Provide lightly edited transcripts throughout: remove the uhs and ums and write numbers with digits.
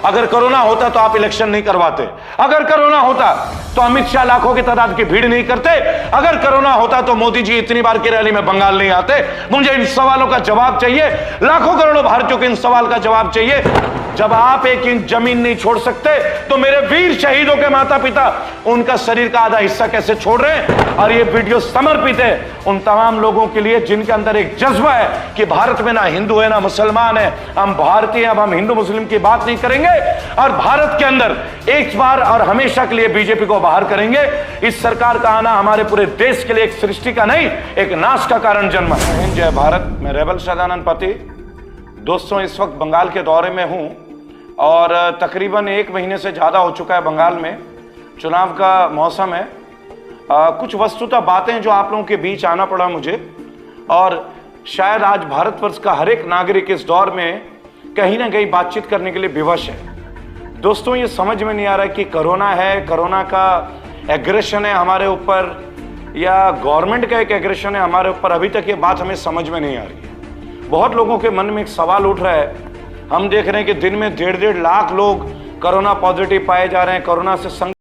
अगर कोरोना होता तो आप इलेक्शन नहीं करवाते। अगर कोरोना होता तो अमित शाह लाखों की तादाद की भीड़ नहीं करते। अगर कोरोना होता तो मोदी जी इतनी बार की रैली में बंगाल नहीं आते। मुझे इन सवालों का जवाब चाहिए। लाखों करोड़ों भारतीयों को इन सवाल का जवाब चाहिए। जब आप 1 इंच जमीन नहीं छोड़ सकते तो मेरे वीर शहीदों के माता पिता उनका शरीर का आधा हिस्सा कैसे छोड़ रहे हैं? और ये वीडियो समर्पित है उन तमाम लोगों के लिए जिनके अंदर एक जज्बा है कि भारत में ना हिंदू है ना मुसलमान है, हम भारतीय हैं। अब हम हिंदू मुस्लिम की बात नहीं करेंगे और भारत के अंदर एक बार और हमेशा के लिए बीजेपी को बाहर करेंगे। इस सरकार का आना हमारे पूरे देश के लिए एक सृष्टि का नहीं, एक नाश का कारण जन्मा है। जय भारत। मैं रेबल सदानंद पति। दोस्तों, इस वक्त बंगाल के दौरे में हूं और तकरीबन 1 महीने से ज़्यादा हो चुका है। बंगाल में चुनाव का मौसम है। कुछ वस्तुतः बातें जो आप लोगों के बीच आना पड़ा मुझे, और शायद आज भारतवर्ष का हर एक नागरिक इस दौर में कहीं ना कहीं बातचीत करने के लिए विवश है। दोस्तों, ये समझ में नहीं आ रहा है कि कोरोना है, कोरोना का एग्रेशन है हमारे ऊपर, या गवर्नमेंट का एक एग्रेशन है हमारे ऊपर। अभी तक ये बात हमें समझ में नहीं आ रही है। बहुत लोगों के मन में एक सवाल उठ रहा है। हम देख रहे हैं कि दिन में 1.5 लाख लोग कोरोना पॉजिटिव पाए जा रहे हैं। कोरोना से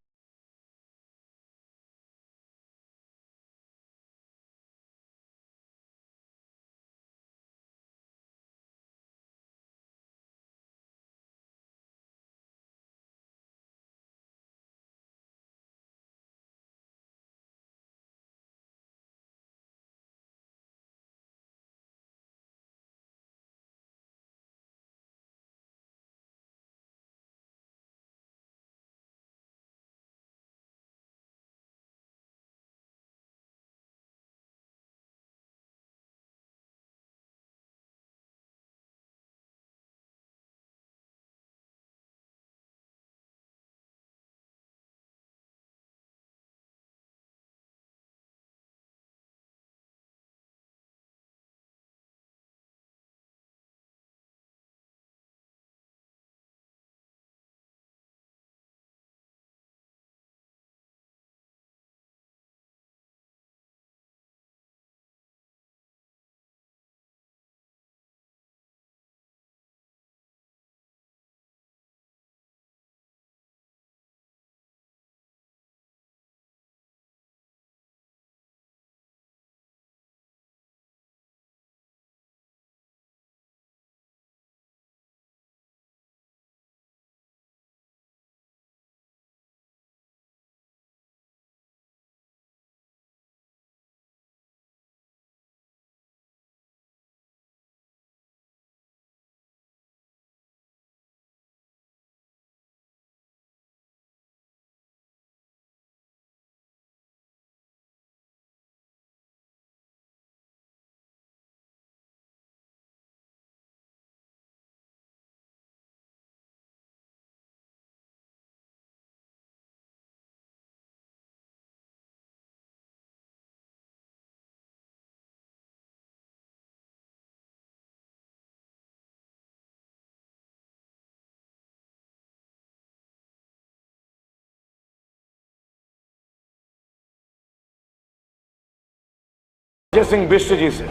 अजय सिंह बिष्ट जी से,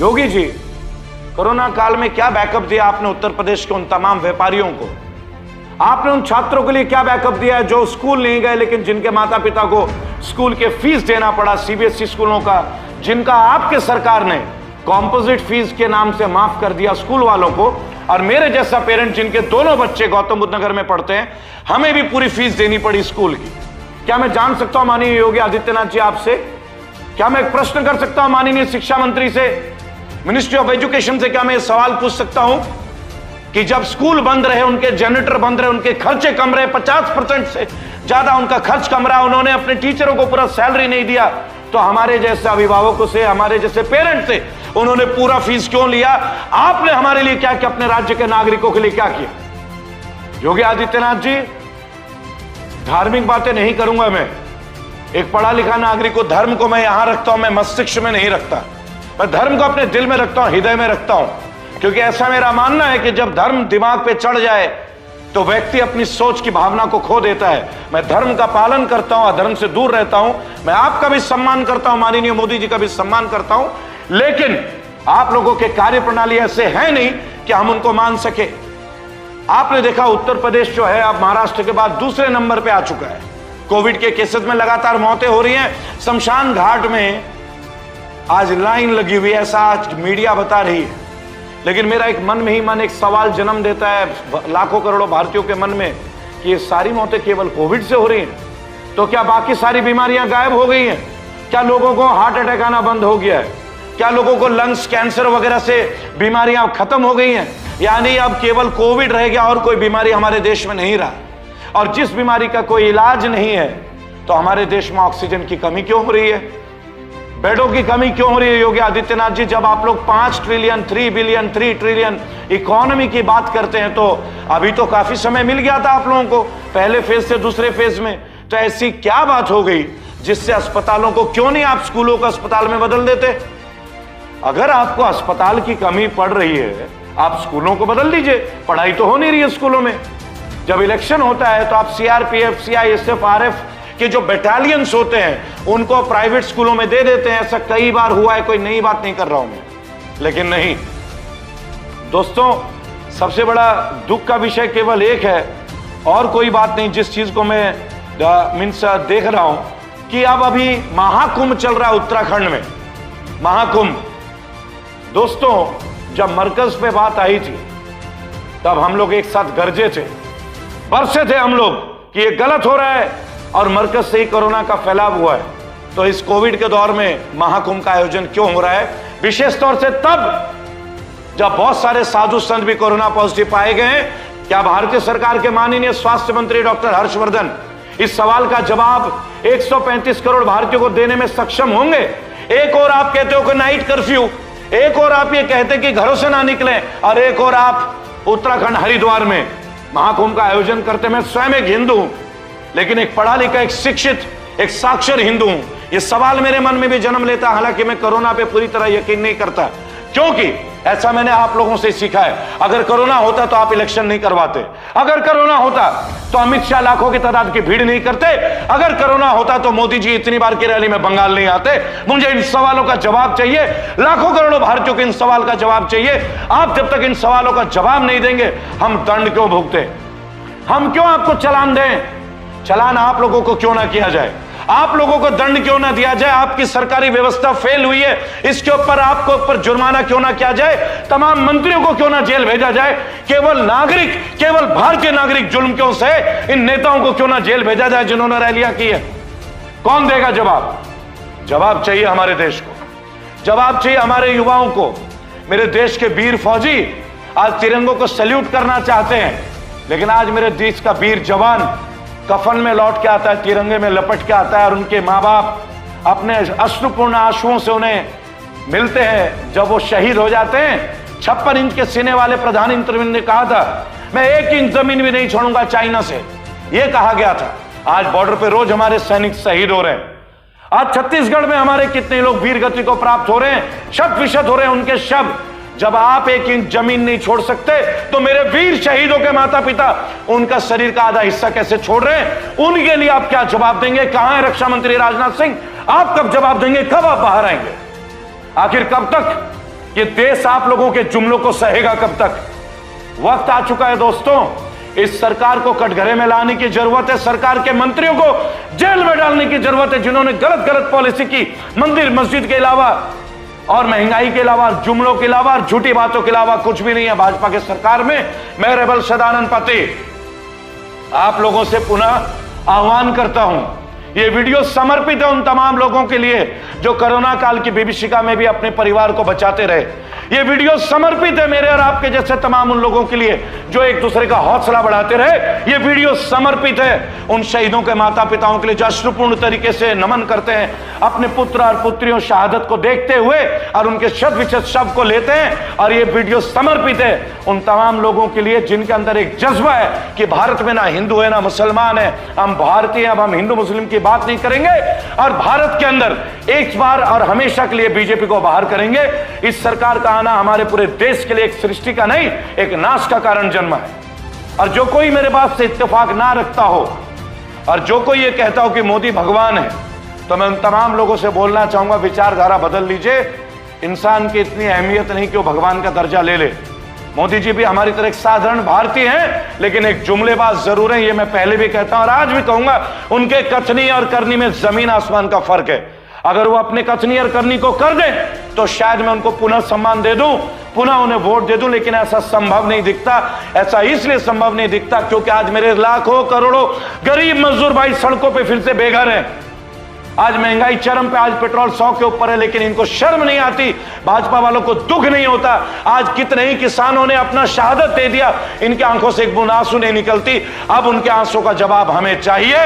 योगी जी, कोरोना काल में क्या बैकअप दिया आपने उत्तर प्रदेश के उन तमाम व्यापारियों को? आपने उन छात्रों के लिए क्या बैकअप दिया है जो स्कूल नहीं गए लेकिन जिनके माता पिता को स्कूल के फीस देना पड़ा, सीबीएसई स्कूलों का, जिनका आपके सरकार ने कॉम्पोजिट फीस के नाम से माफ कर दिया स्कूल वालों को, और मेरे जैसा पेरेंट जिनके दोनों बच्चे गौतम बुद्ध नगर में पढ़ते हैं, हमें भी पूरी फीस देनी पड़ी स्कूल की। क्या मैं जान सकता हूं माननीय योगी आदित्यनाथ जी आपसे, क्या मैं एक प्रश्न कर सकता हूं माननीय शिक्षा मंत्री से, मिनिस्ट्री ऑफ एजुकेशन से, क्या मैं सवाल पूछ सकता हूं कि जब स्कूल बंद रहे, उनके जनरेटर बंद रहे, उनके खर्चे कम रहे, 50% से ज्यादा उनका खर्च कम रहा, उन्होंने अपने टीचरों को पूरा सैलरी नहीं दिया, तो हमारे जैसे अभिभावकों से, हमारे जैसे पेरेंट्स से उन्होंने पूरा फीस क्यों लिया? आपने हमारे लिए क्या किया? अपने राज्य के नागरिकों के लिए क्या किया? योगी आदित्यनाथ जी, धार्मिक बातें नहीं करूंगा मैं। एक पढ़ा लिखा नागरिक को, धर्म को मैं यहां रखता हूं, मैं मस्तिष्क में नहीं रखता। मैं धर्म को अपने दिल में रखता हूं, हृदय में रखता हूं, क्योंकि ऐसा मेरा मानना है कि जब धर्म दिमाग पे चढ़ जाए तो व्यक्ति अपनी सोच की भावना को खो देता है। मैं धर्म का पालन करता हूं, अधर्म से दूर रहता हूं। मैं आपका भी सम्मान करता हूं, माननीय मोदी जी का भी सम्मान करता हूं, लेकिन आप लोगों के कार्य प्रणाली ऐसे है नहीं कि हम उनको मान सके। आपने देखा उत्तर प्रदेश जो है अब महाराष्ट्र के बाद दूसरे नंबर पे आ चुका है। कोविड के केसेस में लगातार मौतें हो रही हैं। शमशान घाट में आज लाइन लगी हुई है, ऐसा आज मीडिया बता रही है। लेकिन मेरा एक मन में ही मन एक सवाल जन्म देता है लाखों करोड़ों भारतीयों के मन में कि ये सारी मौतें केवल कोविड से हो रही हैं, तो क्या बाकी सारी बीमारियां गायब हो गई हैं? क्या लोगों को हार्ट अटैक आना बंद हो गया है? क्या लोगों को लंग्स कैंसर वगैरह से बीमारियां खत्म हो गई हैं? यानी अब केवल कोविड रह गया और कोई बीमारी हमारे देश में नहीं रहा। और जिस बीमारी का कोई इलाज नहीं है, तो हमारे देश में ऑक्सीजन की कमी क्यों हो रही है, बेडों की कमी क्यों हो रही है? योगी आदित्यनाथ जी, जब आप लोग 5 ट्रिलियन 3 बिलियन 3 ट्रिलियन इकोनॉमी की बात करते हैं, तो अभी तो काफी समय मिल गया था आप लोगों को पहले फेज से दूसरे फेज में। तो ऐसी क्या बात हो गई जिससे अस्पतालों को क्यों नहीं आप स्कूलों को अस्पताल में बदल देते? अगर आपको अस्पताल की कमी पड़ रही है, आप स्कूलों को बदल दीजिए। पढ़ाई तो हो नहीं रही है स्कूलों में। जब इलेक्शन होता है तो आप सीआरपीएफ, सीआईएसएफ, आरएफ के जो बटालियंस होते हैं उनको प्राइवेट स्कूलों में दे देते हैं। ऐसा कई बार हुआ है, कोई नई बात नहीं कर रहा हूं मैं। लेकिन नहीं दोस्तों, सबसे बड़ा दुख का विषय केवल एक है और कोई बात नहीं, जिस चीज को मैं देख रहा हूं कि अब अभी महाकुंभ चल रहा है उत्तराखंड में। महाकुंभ दोस्तों, जब मरकज पे बात आई थी तब हम लोग एक साथ गरजे थे, बरसे थे हम लोग कि ये गलत हो रहा है और मरकज से ही कोरोना का फैलाव हुआ है। तो इस कोविड के दौर में महाकुंभ का आयोजन क्यों हो रहा है? विशेष तौर से तब जब बहुत सारे साधु संत भी कोरोना पॉजिटिव पाए गए हैं। क्या भारतीय सरकार के माननीय स्वास्थ्य मंत्री डॉक्टर हर्षवर्धन इस सवाल का जवाब 135 करोड़ भारतीयों को देने में सक्षम होंगे? एक और आप कहते हो कि नाइट कर्फ्यू, एक और आप ये कहते कि घरों से ना निकलें, और एक और आप उत्तराखंड हरिद्वार में महाकुंभ का आयोजन करते। मैं स्वयं एक हिंदू हूं, लेकिन एक पढ़ा लिखा, एक शिक्षित, एक साक्षर हिंदू हूं। ये सवाल मेरे मन में भी जन्म लेता, हालांकि मैं कोरोना पे पूरी तरह यकीन नहीं करता, क्योंकि ऐसा मैंने आप लोगों से सीखा है। अगर कोरोना होता तो आप इलेक्शन नहीं करवाते। अगर कोरोना होता तो अमित शाह लाखों की तादाद की भीड़ नहीं करते। अगर कोरोना होता तो मोदी जी इतनी बार की रैली में बंगाल नहीं आते। मुझे इन सवालों का जवाब चाहिए, लाखों करोड़ों भारतीयों को इन सवाल का जवाब चाहिए। आप जब तक इन सवालों का जवाब नहीं देंगे, हम दंड क्यों भुगते? हम क्यों आपको चालान दें? चालान आप लोगों को क्यों ना किया जाए? आप लोगों को दंड क्यों ना दिया जाए? आपकी सरकारी व्यवस्था फेल हुई है, इसके ऊपर आपको ऊपर जुर्माना क्यों ना किया जाए? तमाम मंत्रियों को क्यों ना जेल भेजा जाए? केवल नागरिक, केवल भारतीय नागरिक जुल्म क्यों से इन नेताओं को क्यों ना जेल भेजा जाए जिन्होंने रैलियां की है? कौन देगा जवाब? जवाब चाहिए हमारे देश को, जवाब चाहिए हमारे युवाओं को। मेरे देश के वीर फौजी आज तिरंगों को सैल्यूट करना चाहते हैं, लेकिन आज मेरे देश का वीर जवान कफन में लौट के आता है, तिरंगे में लपट के आता है, और उनके माँ बाप अपने अश्रुपूर्ण आंसुओं से उन्हें मिलते हैं जब वो शहीद हो जाते हैं। 56 इंच के सीने वाले प्रधानमंत्री ने कहा था, मैं 1 इंच जमीन भी नहीं छोड़ूंगा चाइना से, ये कहा गया था। आज बॉर्डर पे रोज हमारे सैनिक शहीद हो रहे हैं। आज छत्तीसगढ़ में हमारे कितने लोग वीर गति को प्राप्त हो रहे हैं, 100% हो रहे हैं उनके शव। जब आप 1 इंच जमीन नहीं छोड़ सकते, तो मेरे वीर शहीदों के माता पिता उनका शरीर का आधा हिस्सा कैसे छोड़ रहे हैं? उनके लिए आप क्या जवाब देंगे? कहां है रक्षा मंत्री राजनाथ सिंह? आप कब जवाब देंगे? कब आप बाहर आएंगे? आखिर कब तक ये देश आप लोगों के जुमलों को सहेगा? कब तक? वक्त आ चुका है दोस्तों, इस सरकार को कटघरे में लाने की जरूरत है। सरकार के मंत्रियों को जेल में डालने की जरूरत है, जिन्होंने गलत गलत पॉलिसी की। मंदिर मस्जिद के अलावा और महंगाई के अलावा, जुमलों के अलावा, झूठी बातों के अलावा कुछ भी नहीं है भाजपा के सरकार में। मैं रेबल सदानंद पति आप लोगों से पुनः आह्वान करता हूं, ये वीडियो समर्पित है उन तमाम लोगों के लिए जो कोरोना काल की विभीषिका में भी अपने परिवार को बचाते रहे। ये वीडियो समर्पित है मेरे और आपके जैसे तमाम उन लोगों के लिए जो एक दूसरे का हौसला बढ़ाते रहे। ये वीडियो समर्पित है उन शहीदों के माता पिताओं के लिए जो अश्रुपूर्ण तरीके से नमन करते हैं, अपने पुत्र और पुत्रियों शहादत को देखते हुए और उनके शत विशत शव को लेते हैं। और ये वीडियो समर्पित है उन तमाम लोगों के लिए जिनके अंदर एक जज्बा है कि भारत में ना हिंदू है ना मुसलमान है, हम भारतीय, अब हम हिंदू मुस्लिम की बात नहीं करेंगे और भारत के अंदर एक बार और हमेशा के लिए बीजेपी को बाहर करेंगे। इस सरकार का आना हमारे पूरे देश के लिए एक सृष्टि का नहीं, एक नाश का कारण जन्मा है। और जो कोई मेरे बात से इत्तेफाक ना रखता हो और जो कोई ये कहता हो कि मोदी भगवान है, तो मैं उन तमाम लोगों से बोलना चाहूंगा, विचारधारा बदल लीजिए। इंसान की इतनी अहमियत नहीं कि वो भगवान का दर्जा ले ले। मोदी जी भी हमारी तरह एक साधारण भारतीय हैं, लेकिन एक जुमलेबाज जरूर है, ये मैं पहले भी कहता हूं और आज भी कहूंगा। उनके कथनी और करनी में जमीन आसमान का फर्क है। अगर वो अपने कथनी और करनी को कर दें तो शायद मैं उनको पुनः सम्मान दे दूं, पुनः उन्हें वोट दे दूं, लेकिन ऐसा संभव नहीं दिखता। ऐसा इसलिए संभव नहीं दिखता क्योंकि आज मेरे लाखों करोड़ों गरीब मजदूर भाई सड़कों पे फिर से बेघर हैं। आज महंगाई चरम पे, आज पेट्रोल 100 के ऊपर है, लेकिन इनको शर्म नहीं आती, भाजपा वालों को दुख नहीं होता। आज कितने ही किसानों ने अपना शहादत दे दिया, इनकी आंखों से एक बूंद आंसू नहीं निकलती। अब उनके आंसू का जवाब हमें चाहिए।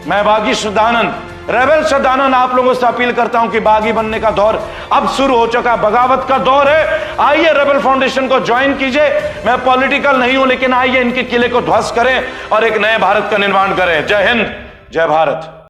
मैं बागी श्रद्धानंद, रेबल श्रद्धानंद आप लोगों से अपील करता हूं कि बागी बनने का दौर अब शुरू हो चुका, बगावत का दौर है। आइए रेबल फाउंडेशन को ज्वाइन कीजिए। मैं पॉलिटिकल नहीं हूं, लेकिन आइए इनके किले को ध्वस्त करें और एक नए भारत का निर्माण करें। जय हिंद, जय भारत।